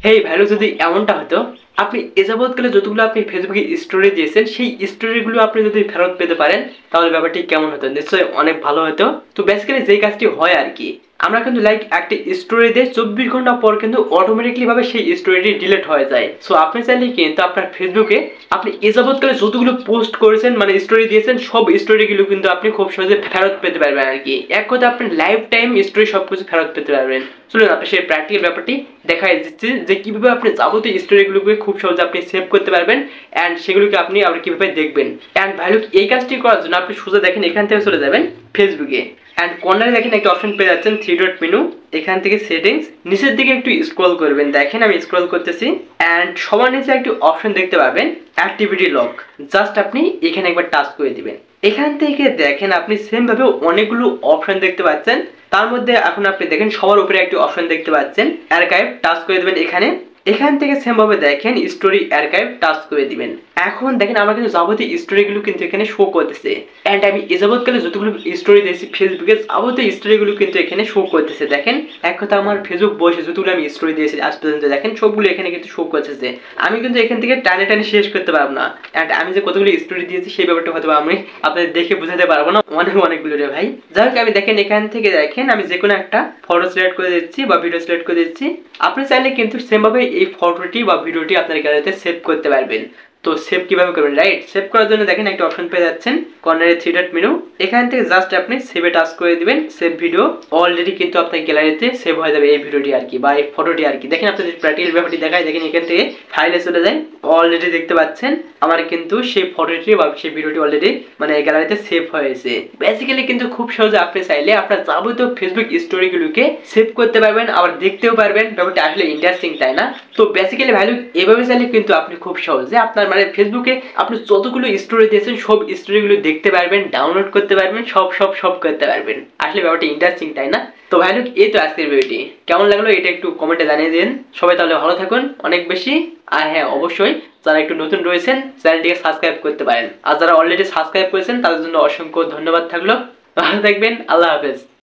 হেই value যদি এমনটা হতো আপনি এ যাবৎকালে যতগুলো আপনি ফেসবুকে স্টোরি দিয়েছেন সেই স্টোরিগুলো আপনি যদি ফেরত পেতে পারেন তাহলে ব্যাপারটি কেমন হতো? নিশ্চয়ই অনেক ভালো হতো। তো বেসিক্যালি যেই কাজটি হয় আর কি, আমরা কিন্তু লাইক একটি স্টোরি দিয়ে 24 ঘন্টা পর কিন্তু অটোমেটিকলি ভাবে সেই স্টোরিটি ডিলিট হয়ে যায়। সো আপনি চাইলে কিন্তু আপনার ফেসবুকে আপনি এ যাবৎকালে যতগুলো পোস্ট করেছেন মানে স্টোরি দিয়েছেন সব স্টোরিগুলো কিন্তু আপনি খুব সহজে ফেরত পেতে পারবেন আর কি। এক কথা আপনি লাইফ টাইম স্টোরি সবকিছু ফেরত পেতে পারবেন। চলুন আপনি সেই প্র্যাকটিক্যাল ব্যাপারটি দেখাই দিচ্ছি যে কিভাবে আপনি যাবতীয় স্টোরিগুলোকে খুব সহজে আপনি সেভ করতে পারবেন অ্যান্ড সেগুলোকে আপনি আবার কিভাবে দেখবেন। অ্যান্ড ভ্যালু এই কাজটি করার জন্য আপনি সোজা দেখেন এখান থেকে চলে যাবেন ফেসবুকে অ্যান্ড কর্নারে দেখেন একটা অপশন পেয়ে যাচ্ছেন 3 ডট মেনু। এখান থেকে সেটিংস নিচের দিকে একটু স্ক্রল করবেন, দেখেন আমি স্ক্রল করতেছি অ্যান্ড সবার নিচে একটি অপশন দেখতে পাবেন অ্যাক্টিভিটি লক। জাস্ট আপনি এখানে একবার টাচ করে দিবেন। এখান থেকে দেখেন আপনি সেম ভাবে অনেকগুলো অপশন দেখতে পাচ্ছেন। তার মধ্যে এখন আপনি দেখেন সবার উপরে একটি অপশন দেখতে পাচ্ছেন আর্কাইভ, টাচ করে দেবেন এখানে। এখান থেকে সেম ভাবে দেখেন স্টোরি আর্কাইভ, টাচ করে দিবেন। এখন দেখেন আমরা কিন্তু যাবতীয় স্টোরিগুলো কিন্তু এখানে শো করতেছে এন্ড আমি এ যাবৎকালে যতগুলো স্টোরি দিয়েছি ফেসবুকে যাবতীয় স্টোরিগুলো কিন্তু এখানে শো করতেছে। দেখেন এক কথা আমার ফেসবুক বসে যতগুলো আমি স্টোরি দিয়েছি আজ পর্যন্ত দেখেন সবগুলো এখানে কিন্তু শো করতেছে। আমি কিন্তু এখান থেকে টানে টানে শেষ করতে পারবো না এন্ড আমি যে কতগুলো স্টোরি দিয়েছি সেই ব্যাপারটা হয়তো আমি আপনাদের দেখে বোঝাতে পারবো না, অনেকগুলো রে ভাই। যাই হোক আমি দেখেন এখান থেকে দেখেন আমি যে কোনো একটা ফটো সিলেক্ট করে দিচ্ছি বা ভিডিও সিলেক্ট করে দিচ্ছি। আপনি চাইলে কিন্তু সেম ভাবে এই ফটোটি বা ভিডিওটি আপনার গ্যালারিতে সেভ করতে পারবেন। তো সেভ কিভাবে করবেন? রাইট, সেভ করার জন্য দেখেন একটা অপশন পেয়ে যাচ্ছেন কর্নারে 3 ডট মেনু। এখান থেকে জাস্ট আপনি সেভে টাচ করে দিবেন। সেভ ভিডিও অলরেডি কিন্তু আপনার গ্যালারিতে সেভ হয়ে যাবে এই ভিডিওটি আর কি বা এই ফটোটি আর কি। দেখেন আপনাদের প্র্যাকটিক্যাল ব্যাপারটি দেখায়, দেখেন এখান থেকে ফাইলে চলে যায়, অলরেডি দেখতে পাচ্ছেন আমার কিন্তু সেই ফটোটি বা সেই ভিডিওটি অলরেডি মানে গ্যালারিতে সেভ হয়েছে। বেসিক্যালি কিন্তু খুব সহজে আপনি চাইলে আপনার যাবতীয় ফেসবুক স্টোরিগুলোকে সেভ করতে পারবেন আবার দেখতেও পারবেন। ব্যাপারটা আসলে ইন্টারেস্টিং তাই না? তো বেসিক্যালি ভ্যালু এভাবে চাইলে কিন্তু আপনি খুব সহজে আপনার মানে ফেসবুকে আপনি যতগুলো স্টোরি দিয়েছেন সব স্টোরিগুলো দেখতে পারবেন, ডাউনলোড করতে পারবেন, সব করতে পারবেন। আসলে ব্যাপারটা ইন্টারেস্টিং তাই না? তো ভ্যালু এই তো আজকের ভিডিওটি কেমন লাগলো এটা একটু কমেন্টে জানিয়ে দিন। সবাই তাহলে ভালো থাকুন অনেক বেশি। আর হ্যাঁ অবশ্যই যারা একটু নতুন রয়েছেন চ্যানেলটিকে সাবস্ক্রাইব করতে পারেন আর যারা অলরেডি সাবস্ক্রাইব করেছেন তাদের জন্য অসংখ্য ধন্যবাদ থাকলো। ভালো থাকবেন, আল্লাহ হাফেজ।